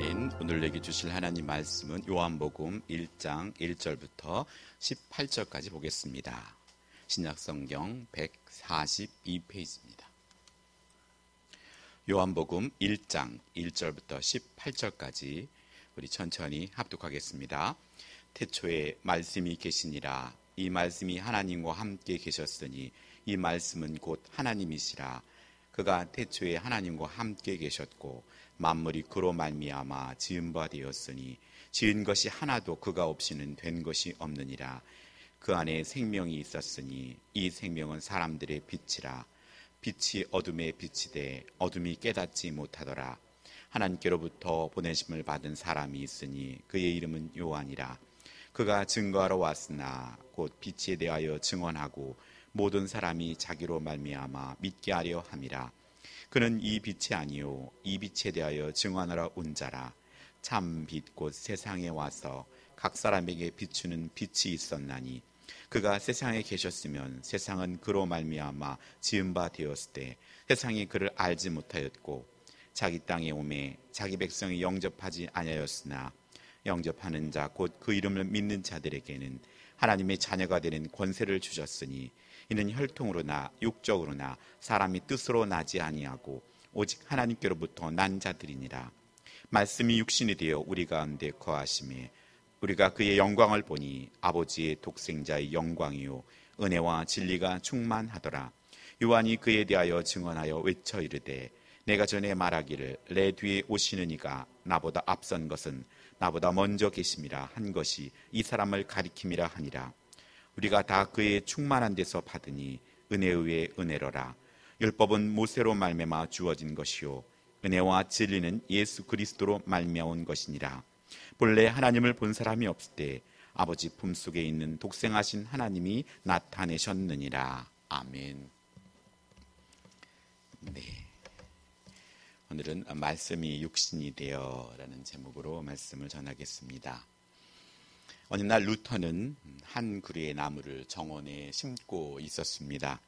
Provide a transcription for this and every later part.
오늘 내게 주실 하나님 말씀은 요한복음 1장 1절부터 18절까지 보겠습니다. 신약성경 142페이지입니다. 요한복음 1장 1절부터 18절까지 우리 천천히 합독하겠습니다. 태초에 말씀이 계시니라. 이 말씀이 하나님과 함께 계셨으니 이 말씀은 곧 하나님이시라. 그가 태초에 하나님과 함께 계셨고 만물이 그로 말미암아 지은 바 되었으니 지은 것이 하나도 그가 없이는 된 것이 없느니라. 그 안에 생명이 있었으니 이 생명은 사람들의 빛이라. 빛이 어둠에 비치되 어둠이 깨닫지 못하더라. 하나님께로부터 보내심을 받은 사람이 있으니 그의 이름은 요한이라. 그가 증거하러 왔으나 곧 빛에 대하여 증언하고 모든 사람이 자기로 말미암아 믿게 하려 함이라. 그는 이 빛이 아니요 이 빛에 대하여 증언하러 온 자라. 참 빛 곧 세상에 와서 각 사람에게 비추는 빛이 있었나니 그가 세상에 계셨으면 세상은 그로 말미암아 지은 바 되었을 때 세상이 그를 알지 못하였고 자기 땅에 오매 자기 백성이 영접하지 아니하였으나 영접하는 자 곧 그 이름을 믿는 자들에게는 하나님의 자녀가 되는 권세를 주셨으니 이는 혈통으로나 육적으로나 사람이 뜻으로 나지 아니하고 오직 하나님께로부터 난 자들이니라. 말씀이 육신이 되어 우리 가운데 거하심에 우리가 그의 영광을 보니 아버지의 독생자의 영광이요 은혜와 진리가 충만하더라. 요한이 그에 대하여 증언하여 외쳐 이르되 내가 전에 말하기를 내 뒤에 오시는 이가 나보다 앞선 것은 나보다 먼저 계심이라 한 것이 이 사람을 가리킴이라 하니라. 우리가 다 그의 충만한 데서 받으니 은혜 위에 은혜로라. 율법은 모세로 말미암아 주어진 것이요 은혜와 진리는 예수 그리스도로 말미암은 것이니라. 본래 하나님을 본 사람이 없을 때 아버지 품속에 있는 독생하신 하나님이 나타내셨느니라. 아멘. 네. 오늘은 말씀이 육신이 되어라는 제목으로 말씀을 전하겠습니다. 어느 날 루터는 한 그루의 나무를 정원에 심고 있었습니다.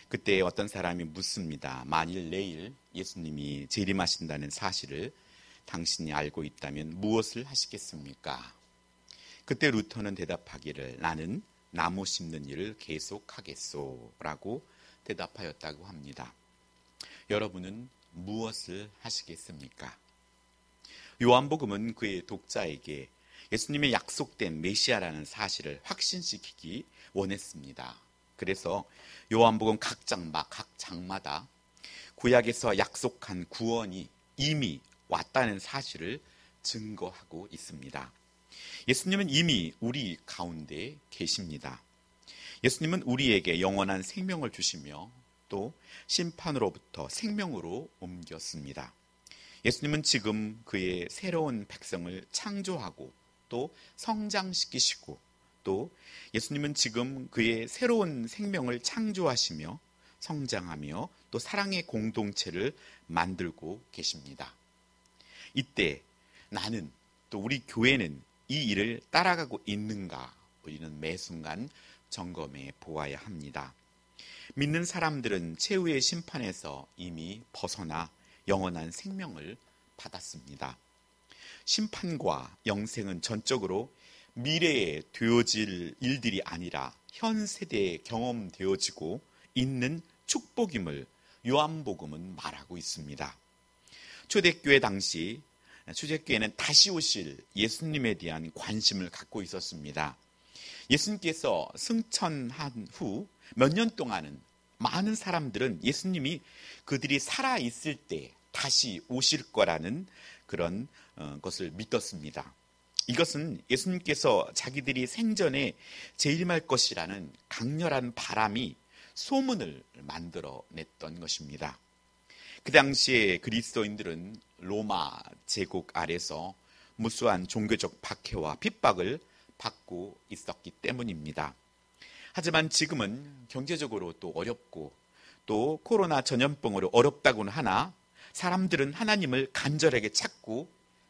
그때 어떤 사람이 묻습니다. 만일 내일 예수님이 재림하신다는 사실을 당신이 알고 있다면 무엇을 하시겠습니까? 그때 루터는 대답하기를 나는 나무 심는 일을 계속하겠소 라고 대답하였다고 합니다. 여러분은 무엇을 하시겠습니까? 요한복음은 그의 독자에게 예수님의 약속된 메시아라는 사실을 확신시키기 원했습니다. 그래서 요한복음 각 장마다 구약에서 약속한 구원이 이미 왔다는 사실을 증거하고 있습니다. 예수님은 이미 우리 가운데 계십니다. 예수님은 우리에게 영원한 생명을 주시며 또 심판으로부터 생명으로 옮겼습니다. 예수님은 지금 그의 새로운 백성을 창조하고 또 성장시키시고 또 예수님은 지금 그의 새로운 생명을 창조하시며 성장하며 또 사랑의 공동체를 만들고 계십니다. 이때 나는 또 우리 교회는 이 일을 따라가고 있는가 우리는 매 순간 점검해 보아야 합니다. 믿는 사람들은 최후의 심판에서 이미 벗어나 영원한 생명을 받았습니다. 심판과 영생은 전적으로 미래에 되어질 일들이 아니라 현 세대에 경험되어지고 있는 축복임을 요한복음은 말하고 있습니다. 초대교회 당시 초대교회는 다시 오실 예수님에 대한 관심을 갖고 있었습니다. 예수님께서 승천한 후 몇 년 동안은 많은 사람들은 예수님이 그들이 살아있을 때 다시 오실 거라는 그런 것을 믿었습니다. 이것은 예수님께서 자기들이 생전에 재림할 것이라는 강렬한 바람이 소문을 만들어냈던 것입니다. 그 당시에 그리스도인들은 로마 제국 아래서 무수한 종교적 박해와 핍박을 받고 있었기 때문입니다. 하지만 지금은 경제적으로 또 어렵고 또 코로나 전염병으로 어렵다고는 하나 사람들은 하나님을 간절하게 찾고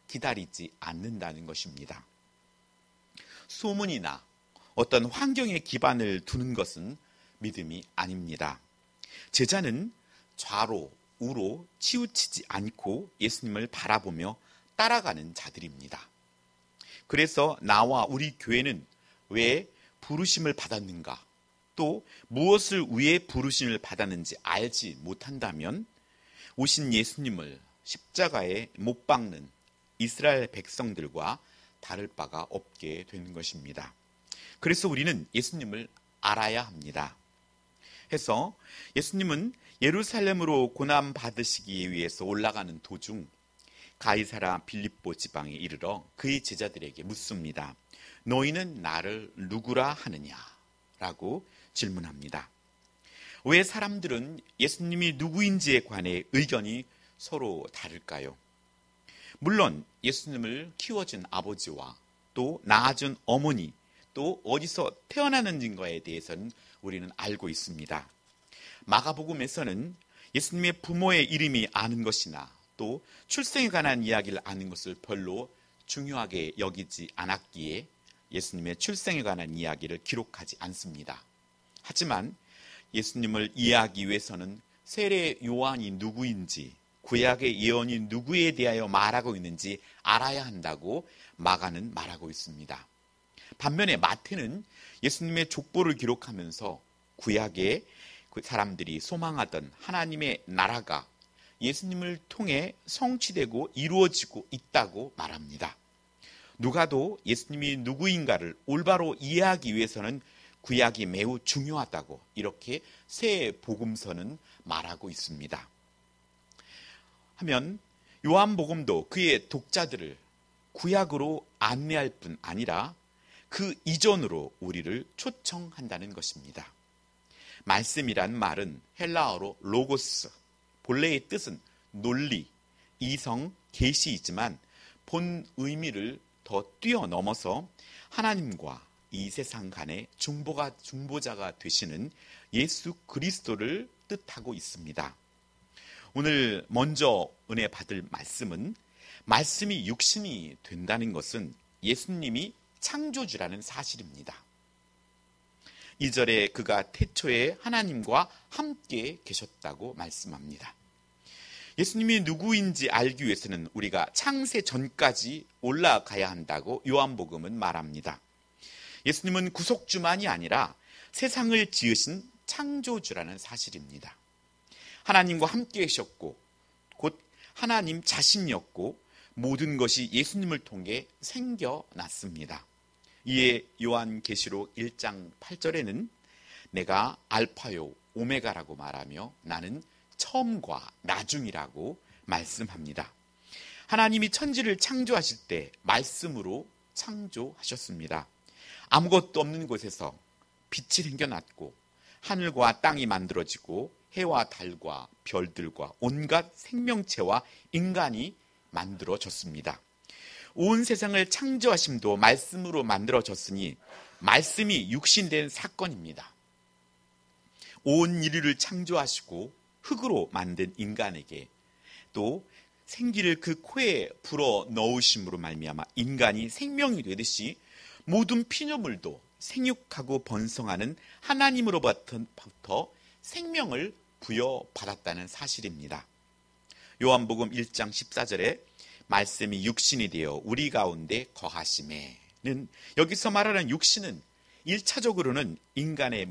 기다리지 않는다는 것입니다. 소문이나 어떤 환경에 기반을 두는 것은 믿음이 아닙니다. 제자는 좌로 우로 치우치지 않고 예수님을 바라보며 따라가는 자들입니다. 그래서 나와 우리 교회는 왜 부르심을 받았는가, 또 무엇을 위해 부르심을 받았는지 알지 못한다면 오신 예수님을 십자가에 못 박는 이스라엘 백성들과 다를 바가 없게 되는 것입니다. 그래서 우리는 예수님을 알아야 합니다. 해서 예수님은 예루살렘으로 고난 받으시기 위해서 올라가는 도중 가이사라 빌립보 지방에 이르러 그의 제자들에게 묻습니다. 너희는 나를 누구라 하느냐? 라고 질문합니다. 왜 사람들은 예수님이 누구인지에 관해 의견이 서로 다를까요? 물론 예수님을 키워준 아버지와 또 낳아준 어머니, 또 어디서 태어나는지에 대해서는 우리는 알고 있습니다. 마가복음에서는 예수님의 부모의 이름이 아는 것이나 또 출생에 관한 이야기를 아는 것을 별로 중요하게 여기지 않았기에 예수님의 출생에 관한 이야기를 기록하지 않습니다. 하지만 예수님을 이해하기 위해서는 세례 요한이 누구인지, 구약의 예언이 누구에 대하여 말하고 있는지 알아야 한다고 마가는 말하고 있습니다. 반면에 마태는 예수님의 족보를 기록하면서 구약의 사람들이 소망하던 하나님의 나라가 예수님을 통해 성취되고 이루어지고 있다고 말합니다. 누가도 예수님이 누구인가를 올바로 이해하기 위해서는 구약이 매우 중요하다고 이렇게 새 복음서는 말하고 있습니다. 하면 요한복음도 그의 독자들을 구약으로 안내할 뿐 아니라 그 이전으로 우리를 초청한다는 것입니다. 말씀이란 말은 헬라어로 로고스, 본래의 뜻은 논리, 이성, 계시이지만 본 의미를 더 뛰어넘어서 하나님과 이 세상 간의 중보자가 되시는 예수 그리스도를 뜻하고 있습니다. 오늘 먼저 은혜 받을 말씀은 말씀이 육신이 된다는 것은 예수님이 창조주라는 사실입니다. 2절에 그가 태초에 하나님과 함께 계셨다고 말씀합니다. 예수님이 누구인지 알기 위해서는 우리가 창세 전까지 올라가야 한다고 요한복음은 말합니다. 예수님은 구속주만이 아니라 세상을 지으신 창조주라는 사실입니다. 하나님과 함께 계셨고 곧 하나님 자신이었고 모든 것이 예수님을 통해 생겨났습니다. 이에 요한계시록 1장 8절에는 내가 알파요 오메가라고 말하며 나는 처음과 나중이라고 말씀합니다. 하나님이 천지를 창조하실 때 말씀으로 창조하셨습니다. 아무것도 없는 곳에서 빛이 생겨났고 하늘과 땅이 만들어지고 해와 달과 별들과 온갖 생명체와 인간이 만들어졌습니다. 온 세상을 창조하심도 말씀으로 만들어졌으니 말씀이 육신된 사건입니다. 온 인류를 창조하시고 흙으로 만든 인간에게 또 생기를 그 코에 불어 넣으심으로 말미암아 인간이 생명이 되듯이 모든 피조물도 생육하고 번성하는 하나님으로부터 생명을 부여받았다는 사실입니다. 요한복음 1장 14절에 말씀이 육신이 되어 우리 가운데 거하심에는 여기서 말하는 육신은 1차적으로는 인간의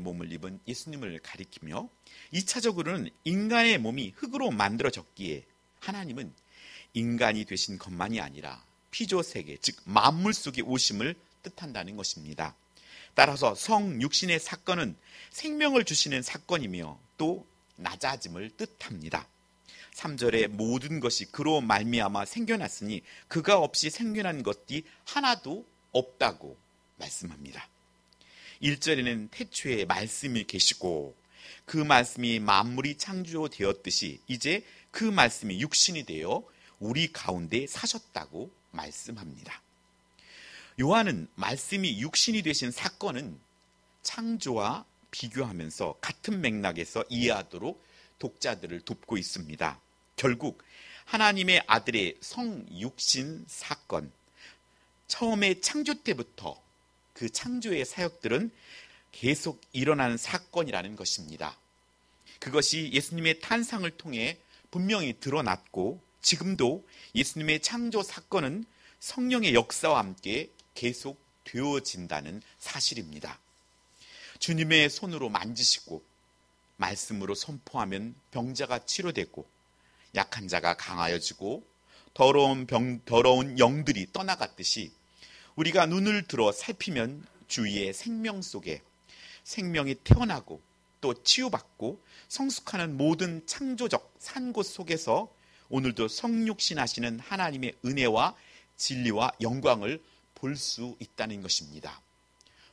몸을 입은 예수님을 가리키며 2차적으로는 인간의 몸이 흙으로 만들어졌기에 하나님은 인간이 되신 것만이 아니라 피조세계 즉 만물 속에 오심을 뜻한다는 것입니다. 따라서 성육신의 사건은 생명을 주시는 사건이며 또 낮아짐을 뜻합니다. 3절에 모든 것이 그로 말미암아 생겨났으니 그가 없이 생겨난 것이 하나도 없다고 말씀합니다. 1절에는 태초에 말씀이 계시고 그 말씀이 만물이 창조되었듯이 이제 그 말씀이 육신이 되어 우리 가운데 사셨다고 말씀합니다. 요한은 말씀이 육신이 되신 사건은 창조와 비교하면서 같은 맥락에서 이해하도록 독자들을 돕고 있습니다. 결국 하나님의 아들의 성육신 사건, 처음에 창조 때부터 그 창조의 사역들은 계속 일어나는 사건이라는 것입니다. 그것이 예수님의 탄생을 통해 분명히 드러났고 지금도 예수님의 창조 사건은 성령의 역사와 함께 계속 되어진다는 사실입니다. 주님의 손으로 만지시고 말씀으로 선포하면 병자가 치료되고 약한 자가 강하여지고 더러운 영들이 떠나갔듯이 우리가 눈을 들어 살피면 주위의 생명 속에 생명이 태어나고 또 치유받고 성숙하는 모든 창조적 산곳 속에서 오늘도 성육신하시는 하나님의 은혜와 진리와 영광을 볼 수 있다는 것입니다.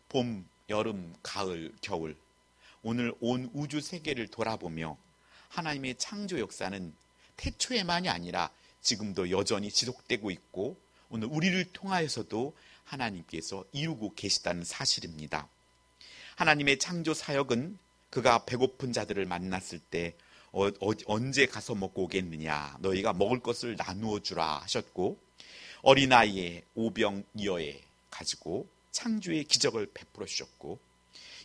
봄, 여름, 가을, 겨울, 오늘 온 우주 세계를 돌아보며 하나님의 창조 역사는 태초에만이 아니라 지금도 여전히 지속되고 있고 오늘 우리를 통하여서도 하나님께서 이루고 계시다는 사실입니다. 하나님의 창조 사역은 그가 배고픈 자들을 만났을 때 언제 가서 먹고 오겠느냐, 너희가 먹을 것을 나누어 주라 하셨고, 어린아이의 오병이어에 가지고 창조의 기적을 베풀어 주셨고,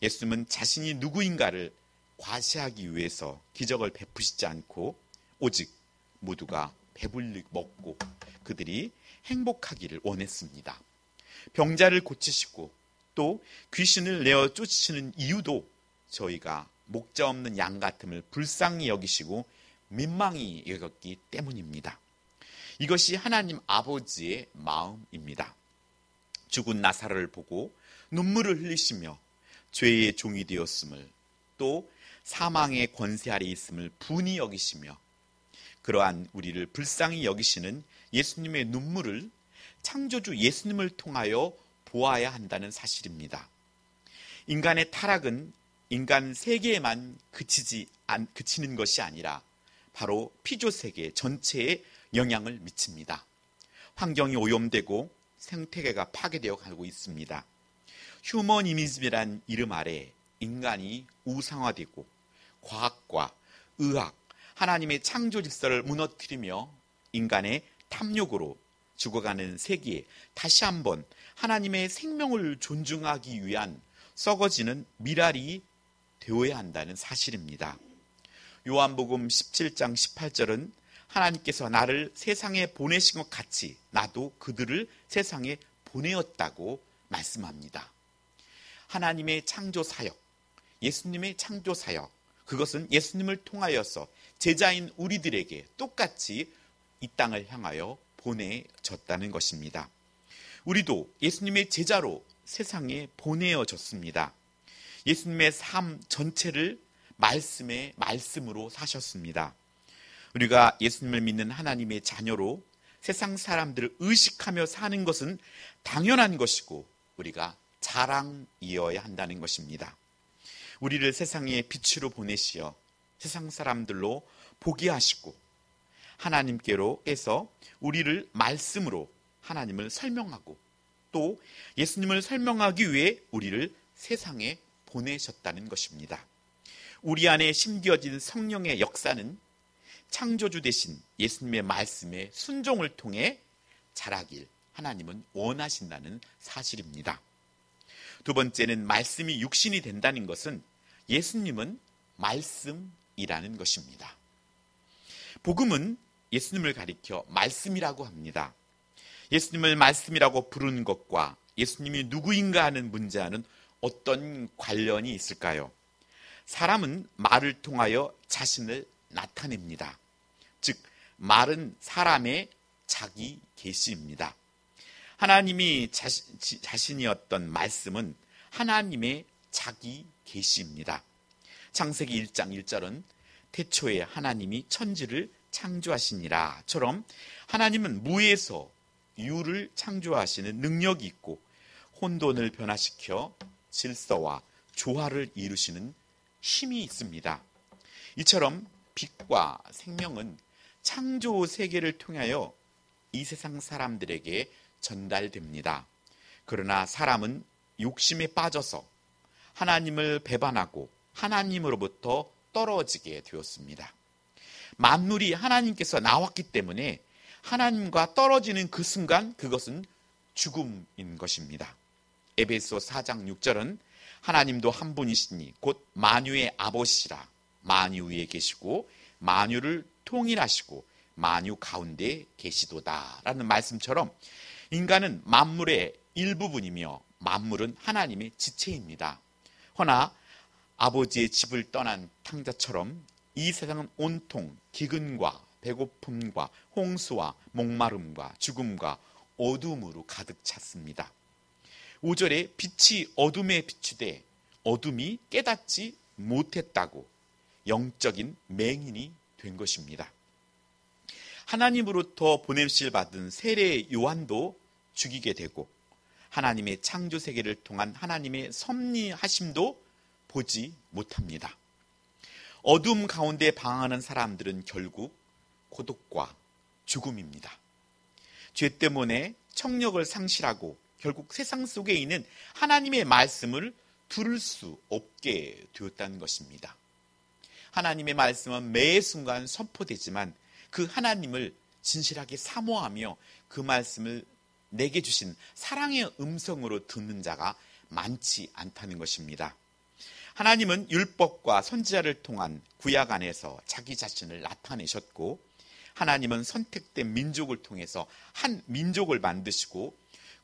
예수님은 자신이 누구인가를 과시하기 위해서 기적을 베푸시지 않고 오직 모두가 배불리 먹고 그들이 행복하기를 원했습니다. 병자를 고치시고 또 귀신을 내어 쫓으시는 이유도 저희가 목자 없는 양 같음을 불쌍히 여기시고 민망히 여겼기 때문입니다. 이것이 하나님 아버지의 마음입니다. 죽은 나사로를 보고 눈물을 흘리시며 죄의 종이 되었음을, 또 사망의 권세 아래 있음을 분히 여기시며 그러한 우리를 불쌍히 여기시는 예수님의 눈물을 창조주 예수님을 통하여 보아야 한다는 사실입니다. 인간의 타락은 인간 세계에만 그치는 것이 아니라 바로 피조세계 전체에 영향을 미칩니다. 환경이 오염되고 생태계가 파괴되어 가고 있습니다. 휴머니즘이란 이름 아래 인간이 우상화되고 과학과 의학, 하나님의 창조 질서를 무너뜨리며 인간의 탐욕으로 죽어가는 세계에 다시 한번 하나님의 생명을 존중하기 위한 썩어지는 미랄이 되어야 한다는 사실입니다. 요한복음 17장 18절은 하나님께서 나를 세상에 보내신 것 같이 나도 그들을 세상에 보내었다고 말씀합니다. 하나님의 창조 사역, 예수님의 창조 사역, 그것은 예수님을 통하여서 제자인 우리들에게 똑같이 이 땅을 향하여 보내졌다는 것입니다. 우리도 예수님의 제자로 세상에 보내어졌습니다. 예수님의 삶 전체를 말씀으로 사셨습니다. 우리가 예수님을 믿는 하나님의 자녀로 세상 사람들을 의식하며 사는 것은 당연한 것이고 우리가 자랑이어야 한다는 것입니다. 우리를 세상의 빛으로 보내시어 세상 사람들로 보게 하시고 하나님께로 해서 우리를 말씀으로 하나님을 설명하고 또 예수님을 설명하기 위해 우리를 세상에 보내셨다는 것입니다. 우리 안에 심겨진 성령의 역사는 창조주 되신 예수님의 말씀에 순종을 통해 자라길 하나님은 원하신다는 사실입니다. 두 번째는 말씀이 육신이 된다는 것은 예수님은 말씀이라는 것입니다. 복음은 예수님을 가리켜 말씀이라고 합니다. 예수님을 말씀이라고 부르는 것과 예수님이 누구인가 하는 문제와는 어떤 관련이 있을까요? 사람은 말을 통하여 자신을 나타냅니다. 즉, 말은 사람의 자기 계시입니다. 하나님이 자신이었던 말씀은 하나님의 자기 계시입니다. 창세기 1장 1절은 태초에 하나님이 천지를 창조하시니라처럼 하나님은 무에서 유를 창조하시는 능력이 있고 혼돈을 변화시켜 질서와 조화를 이루시는 힘이 있습니다. 이처럼 빛과 생명은 창조 세계를 통하여 이 세상 사람들에게 전달됩니다. 그러나 사람은 욕심에 빠져서 하나님을 배반하고 하나님으로부터 떨어지게 되었습니다. 만물이 하나님께서 나왔기 때문에 하나님과 떨어지는 그 순간 그것은 죽음인 것입니다. 에베소 4장 6절은 하나님도 한 분이시니 곧 만유의 아버지시라 만유 위에 계시고 만유를 통일하시고 만유 가운데 계시도다라는 말씀처럼 인간은 만물의 일부분이며 만물은 하나님의 지체입니다. 허나 아버지의 집을 떠난 탕자처럼 이 세상은 온통 기근과 배고픔과 홍수와 목마름과 죽음과 어둠으로 가득 찼습니다. 5절에 빛이 어둠에 비추되 어둠이 깨닫지 못했다고 영적인 맹인이 된 것입니다. 하나님으로부터 보냄실 받은 세례 요한도 죽이게 되고 하나님의 창조 세계를 통한 하나님의 섭리하심도 보지 못합니다. 어둠 가운데 방황하는 사람들은 결국 고독과 죽음입니다. 죄 때문에 청력을 상실하고 결국 세상 속에 있는 하나님의 말씀을 들을 수 없게 되었다는 것입니다. 하나님의 말씀은 매 순간 선포되지만 그 하나님을 진실하게 사모하며 그 말씀을 내게 주신 사랑의 음성으로 듣는 자가 많지 않다는 것입니다. 하나님은 율법과 선지자를 통한 구약 안에서 자기 자신을 나타내셨고 하나님은 선택된 민족을 통해서 한 민족을 만드시고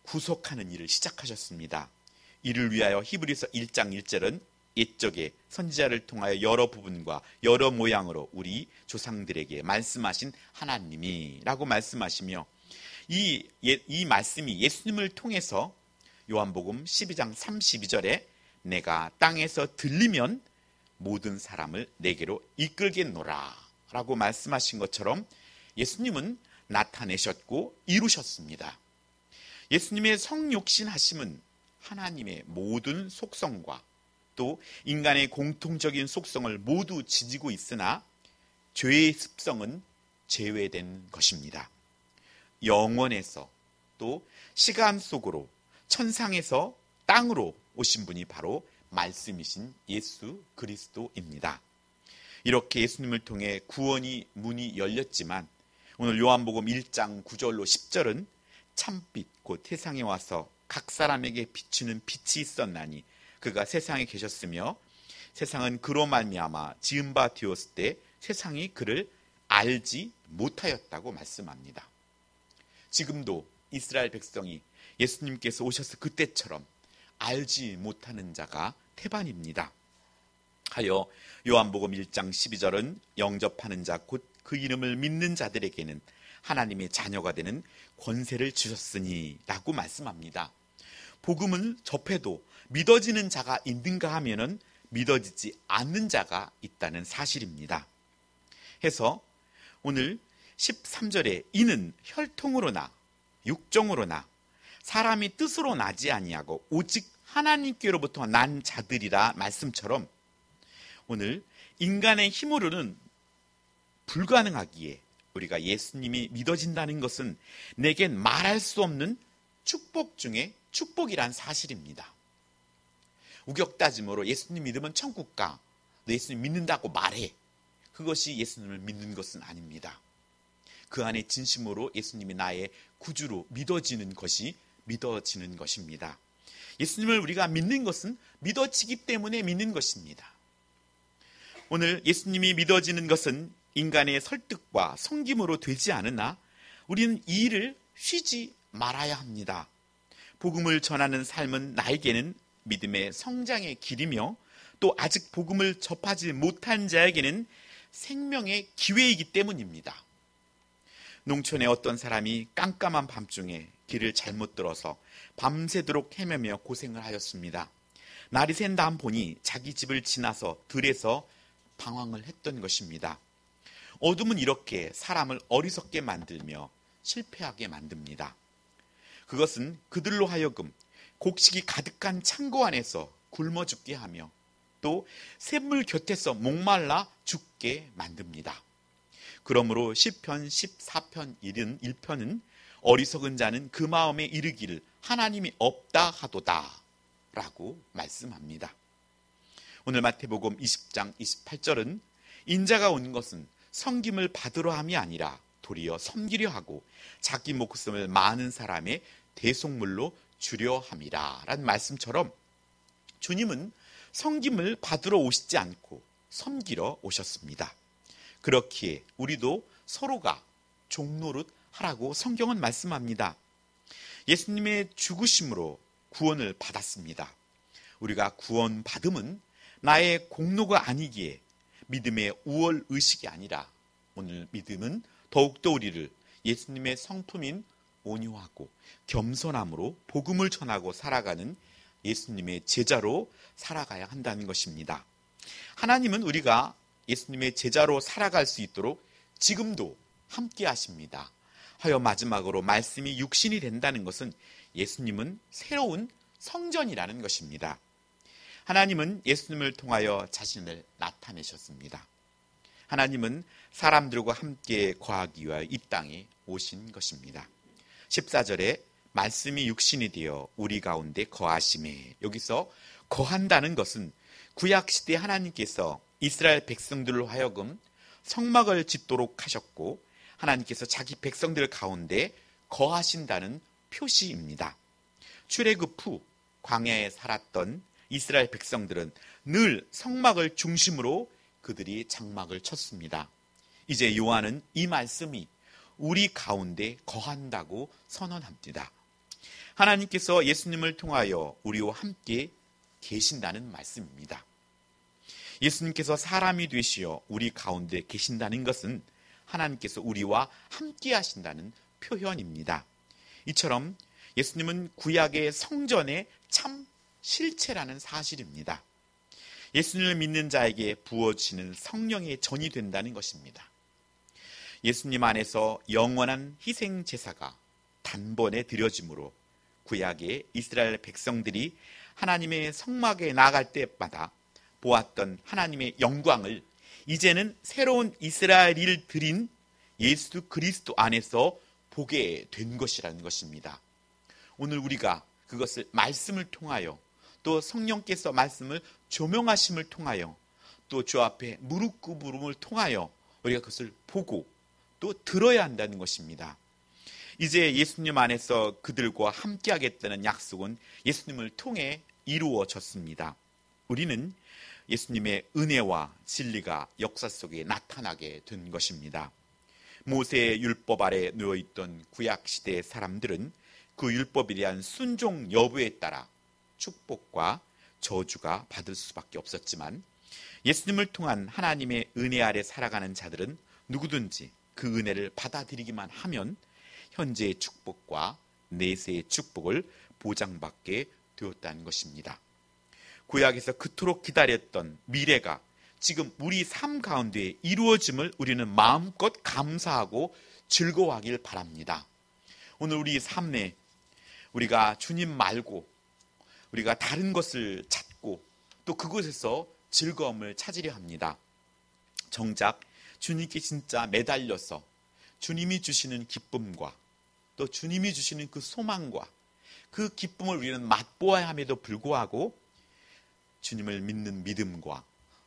구속하는 일을 시작하셨습니다. 이를 위하여 히브리서 1장 1절은 옛적에 선지자를 통하여 여러 부분과 여러 모양으로 우리 조상들에게 말씀하신 하나님이라고 말씀하시며 이 말씀이 예수님을 통해서 요한복음 12장 32절에 내가 땅에서 들리면 모든 사람을 내게로 이끌겠노라 라고 말씀하신 것처럼 예수님은 나타내셨고 이루셨습니다. 예수님의 성육신하심은 하나님의 모든 속성과 또 인간의 공통적인 속성을 모두 지니고 있으나 죄의 습성은 제외된 것입니다. 영원에서 또 시간 속으로 천상에서 땅으로 오신 분이 바로 말씀이신 예수 그리스도입니다. 이렇게 예수님을 통해 구원의 문이 열렸지만 오늘 요한복음 1장 9절로 10절은 참빛 곧 세상에 와서 각 사람에게 비추는 빛이 있었나니 그가 세상에 계셨으며 세상은 그로 말미암아 지은 바 되었을 때 세상이 그를 알지 못하였다고 말씀합니다. 지금도 이스라엘 백성이 예수님께서 오셨을 그때처럼 알지 못하는 자가 태반입니다. 하여 요한복음 1장 12절은 영접하는 자 곧 그 이름을 믿는 자들에게는 하나님의 자녀가 되는 권세를 주셨으니 라고 말씀합니다. 복음을 접해도 믿어지는 자가 있는가 하면은 믿어지지 않는 자가 있다는 사실입니다. 해서 오늘 13절에 이는 혈통으로나 육정으로나 사람이 뜻으로 나지 아니하고 오직 하나님께로부터 난 자들이라 말씀처럼 오늘 인간의 힘으로는 불가능하기에 우리가 예수님이 믿어진다는 것은 내겐 말할 수 없는 축복 중에 축복이란 사실입니다. 우격다짐으로 예수님 믿으면 천국 가. 너 예수님 믿는다고 말해. 그것이 예수님을 믿는 것은 아닙니다. 그 안에 진심으로 예수님이 나의 구주로 믿어지는 것이 믿어지는 것입니다. 예수님을 우리가 믿는 것은 믿어지기 때문에 믿는 것입니다. 오늘 예수님이 믿어지는 것은 인간의 설득과 섬김으로 되지 않으나 우리는 이 일을 쉬지 말아야 합니다. 복음을 전하는 삶은 나에게는 믿음의 성장의 길이며 또 아직 복음을 접하지 못한 자에게는 생명의 기회이기 때문입니다. 농촌에 어떤 사람이 깜깜한 밤중에 길을 잘못 들어서 밤새도록 헤매며 고생을 하였습니다. 날이 샌 다음 보니 자기 집을 지나서 들에서 방황을 했던 것입니다. 어둠은 이렇게 사람을 어리석게 만들며 실패하게 만듭니다. 그것은 그들로 하여금 곡식이 가득한 창고 안에서 굶어 죽게 하며 또 샘물 곁에서 목말라 죽게 만듭니다. 그러므로 시편 14편 1편은 어리석은 자는 그 마음에 이르기를 하나님이 없다 하도다 라고 말씀합니다. 오늘 마태복음 20장 28절은 인자가 온 것은 섬김을 받으려 함이 아니라 도리어 섬기려 하고 자기 목숨을 많은 사람의 대속물로 주려 함이라 라는 말씀처럼 주님은 섬김을 받으러 오시지 않고 섬기러 오셨습니다. 그렇기에 우리도 서로가 종노릇 하라고 성경은 말씀합니다. 예수님의 죽으심으로 구원을 받았습니다. 우리가 구원받음은 나의 공로가 아니기에 믿음의 우월의식이 아니라 오늘 믿음은 더욱더 우리를 예수님의 성품인 온유하고 겸손함으로 복음을 전하고 살아가는 예수님의 제자로 살아가야 한다는 것입니다. 하나님은 우리가 예수님의 제자로 살아갈 수 있도록 지금도 함께 하십니다. 하여 마지막으로 말씀이 육신이 된다는 것은 예수님은 새로운 성전이라는 것입니다. 하나님은 예수님을 통하여 자신을 나타내셨습니다. 하나님은 사람들과 함께 거하기 위하여 이 땅에 오신 것입니다. 14절에 말씀이 육신이 되어 우리 가운데 거하심에, 여기서 거한다는 것은 구약시대 하나님께서 이스라엘 백성들로 하여금 성막을 짓도록 하셨고 하나님께서 자기 백성들 가운데 거하신다는 표시입니다. 출애굽 후 광야에 살았던 이스라엘 백성들은 늘 성막을 중심으로 그들이 장막을 쳤습니다. 이제 요한은 이 말씀이 우리 가운데 거한다고 선언합니다. 하나님께서 예수님을 통하여 우리와 함께 계신다는 말씀입니다. 예수님께서 사람이 되시어 우리 가운데 계신다는 것은 하나님께서 우리와 함께 하신다는 표현입니다. 이처럼 예수님은 구약의 성전의 참 실체라는 사실입니다. 예수님을 믿는 자에게 부어지는 성령의 전이 된다는 것입니다. 예수님 안에서 영원한 희생 제사가 단번에 드려짐으로 구약의 이스라엘 백성들이 하나님의 성막에 나아갈 때마다 보았던 하나님의 영광을 이제는 새로운 이스라엘을 드린 예수 그리스도 안에서 보게 된 것이라는 것입니다. 오늘 우리가 그것을 말씀을 통하여 또 성령께서 말씀을 조명하심을 통하여 또 주 앞에 무릎 꿇음을 통하여 우리가 그것을 보고 또 들어야 한다는 것입니다. 이제 예수님 안에서 그들과 함께 하겠다는 약속은 예수님을 통해 이루어졌습니다. 우리는 예수님의 은혜와 진리가 역사 속에 나타나게 된 것입니다. 모세의 율법 아래 누워있던 구약시대의 사람들은 그 율법에 대한 순종 여부에 따라 축복과 저주가 받을 수밖에 없었지만 예수님을 통한 하나님의 은혜 아래 살아가는 자들은 누구든지 그 은혜를 받아들이기만 하면 현재의 축복과 내세의 축복을 보장받게 되었다는 것입니다. 구약에서 그토록 기다렸던 미래가 지금 우리 삶 가운데 이루어짐을 우리는 마음껏 감사하고 즐거워하길 바랍니다. 오늘 우리 삶에 우리가 주님 말고 우리가 다른 것을 찾고 또 그곳에서 즐거움을 찾으려 합니다. 정작 주님께 진짜 매달려서 주님이 주시는 기쁨과 또 주님이 주시는 그 소망과 그 기쁨을 우리는 맛보아야 함에도 불구하고 주님을 믿는 믿음과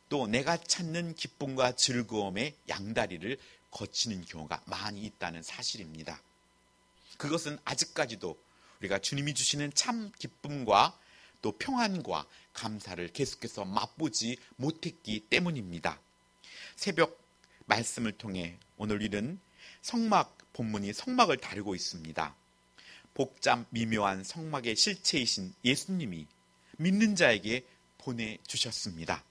또 내가 찾는 기쁨과 즐거움의 양다리를 거치는 경우가 많이 있다는 사실입니다. 그것은 아직까지도 우리가 주님이 주시는 참 기쁨과 또 평안과 감사를 계속해서 맛보지 못했기 때문입니다. 새벽 말씀을 통해 오늘 우리는 성막 본문이 성막을 다루고 있습니다. 복잡 미묘한 성막의 실체이신 예수님이 믿는 자에게 보내주셨습니다.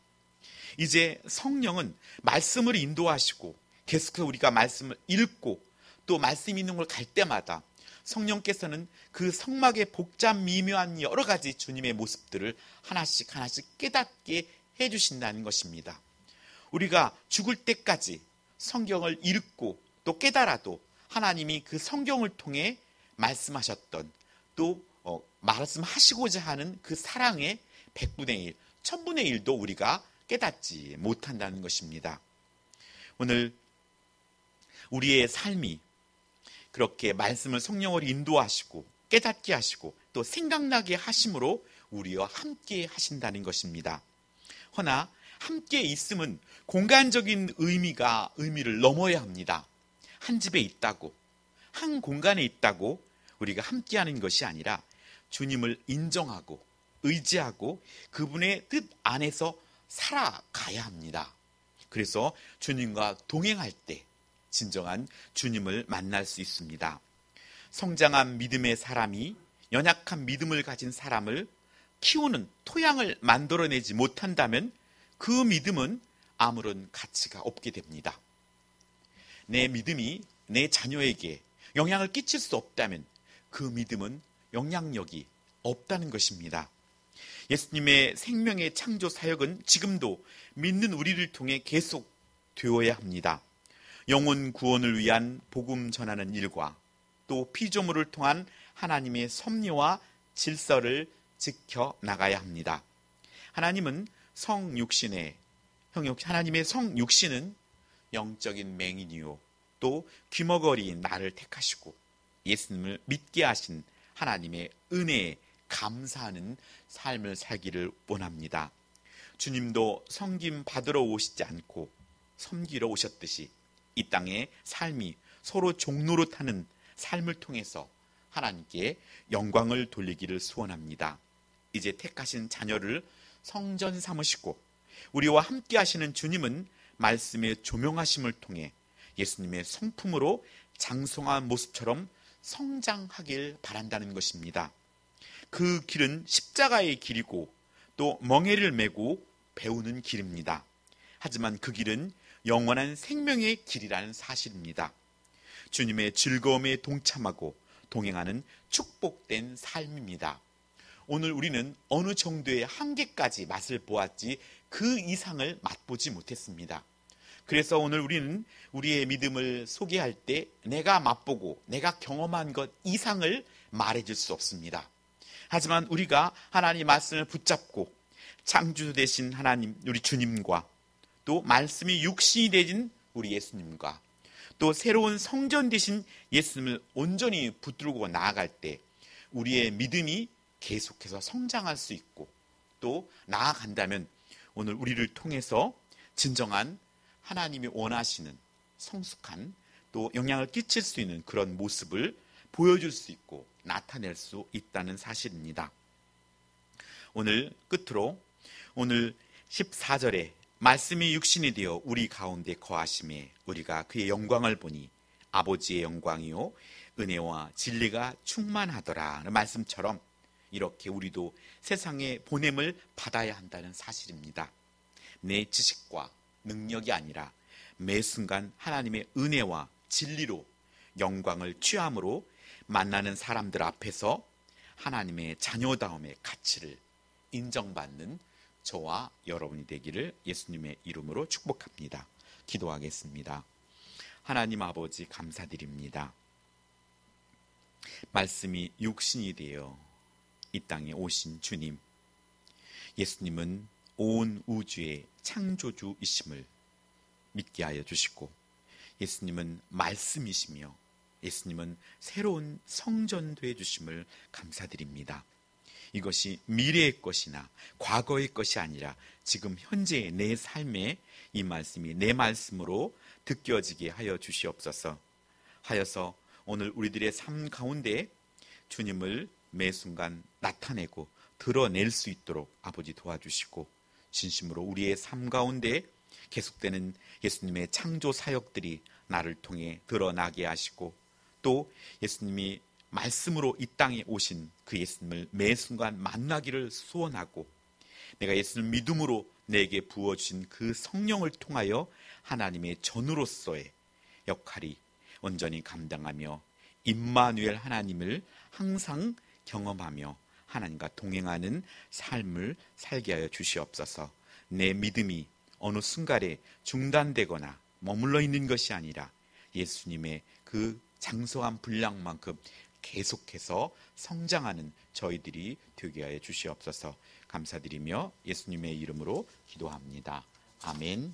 이제 성령은 말씀을 인도하시고 계속해서 우리가 말씀을 읽고 또 말씀 있는 걸 갈 때마다 성령께서는 그 성막의 복잡 미묘한 여러 가지 주님의 모습들을 하나씩 하나씩 깨닫게 해주신다는 것입니다. 우리가 죽을 때까지 성경을 읽고 또 깨달아도 하나님이 그 성경을 통해 말씀하셨던 또 말씀하시고자 하는 그 사랑의 100분의 1, 1000분의 1도 우리가 깨닫지 못한다는 것입니다. 오늘 우리의 삶이 그렇게 말씀을 성령으로 인도하시고 깨닫게 하시고 또 생각나게 하심으로 우리와 함께 하신다는 것입니다. 허나 함께 있음은 공간적인 의미를 넘어야 합니다. 한 집에 있다고, 한 공간에 있다고 우리가 함께하는 것이 아니라 주님을 인정하고 의지하고 그분의 뜻 안에서 살아가야 합니다. 그래서 주님과 동행할 때 진정한 주님을 만날 수 있습니다. 성장한 믿음의 사람이 연약한 믿음을 가진 사람을 키우는 토양을 만들어내지 못한다면 그 믿음은 아무런 가치가 없게 됩니다. 내 믿음이 내 자녀에게 영향을 끼칠 수 없다면 그 믿음은 영향력이 없다는 것입니다. 예수님의 생명의 창조 사역은 지금도 믿는 우리를 통해 계속 되어야 합니다. 영혼 구원을 위한 복음 전하는 일과 또 피조물을 통한 하나님의 섭리와 질서를 지켜 나가야 합니다. 하나님의 성육신은 영적인 맹인이요 또 귀머거리인 나를 택하시고 예수님을 믿게 하신 하나님의 은혜에 감사하는 삶을 살기를 원합니다. 주님도 섬김 받으러 오시지 않고 섬기러 오셨듯이 이 땅의 삶이 서로 종로로 타는 삶을 통해서 하나님께 영광을 돌리기를 소원합니다. 이제 택하신 자녀를 성전 삼으시고 우리와 함께 하시는 주님은 말씀의 조명하심을 통해 예수님의 성품으로 장성한 모습처럼 성장하길 바란다는 것입니다. 그 길은 십자가의 길이고 또 멍에를 메고 배우는 길입니다. 하지만 그 길은 영원한 생명의 길이라는 사실입니다. 주님의 즐거움에 동참하고 동행하는 축복된 삶입니다. 오늘 우리는 어느 정도의 한계까지 맛을 보았지 그 이상을 맛보지 못했습니다. 그래서 오늘 우리는 우리의 믿음을 소개할 때 내가 맛보고 내가 경험한 것 이상을 말해줄 수 없습니다. 하지만 우리가 하나님 말씀을 붙잡고 창조 되신 하나님 우리 주님과 또 말씀이 육신이 되신 우리 예수님과 또 새로운 성전 되신 예수님을 온전히 붙들고 나아갈 때 우리의 믿음이 계속해서 성장할 수 있고 또 나아간다면 오늘 우리를 통해서 진정한 하나님이 원하시는 성숙한 또 영향을 끼칠 수 있는 그런 모습을 보여줄 수 있고 나타낼 수 있다는 사실입니다. 오늘 끝으로 오늘 14절에 말씀이 육신이 되어 우리 가운데 거하심에 우리가 그의 영광을 보니 아버지의 영광이요 은혜와 진리가 충만하더라는 말씀처럼 이렇게 우리도 세상의 보냄을 받아야 한다는 사실입니다. 내 지식과 능력이 아니라 매 순간 하나님의 은혜와 진리로 영광을 취함으로 만나는 사람들 앞에서 하나님의 자녀다움의 가치를 인정받는 저와 여러분이 되기를 예수님의 이름으로 축복합니다. 기도하겠습니다. 하나님 아버지 감사드립니다. 말씀이 육신이 되어 이 땅에 오신 주님, 예수님은 온 우주의 창조주이심을 믿게 하여 주시고 예수님은 말씀이시며 예수님은 새로운 성전 되어 주심을 감사드립니다. 이것이 미래의 것이나 과거의 것이 아니라 지금 현재의 내 삶에 이 말씀이 내 말씀으로 느껴지게 하여 주시옵소서. 하여서 오늘 우리들의 삶 가운데 주님을 매 순간 나타내고 드러낼 수 있도록 아버지 도와주시고 진심으로 우리의 삶 가운데 계속되는 예수님의 창조 사역들이 나를 통해 드러나게 하시고 또 예수님이 말씀으로 이 땅에 오신 그 예수님을 매 순간 만나기를 소원하고 내가 예수님을 믿음으로 내게 부어주신 그 성령을 통하여 하나님의 전우로서의 역할이 온전히 감당하며 임마누엘 하나님을 항상 경험하며 하나님과 동행하는 삶을 살게 하여 주시옵소서. 내 믿음이 어느 순간에 중단되거나 머물러 있는 것이 아니라 예수님의 그 장성한 분량만큼 계속해서 성장하는 저희들이 되게 하여 주시옵소서. 감사드리며 예수님의 이름으로 기도합니다. 아멘.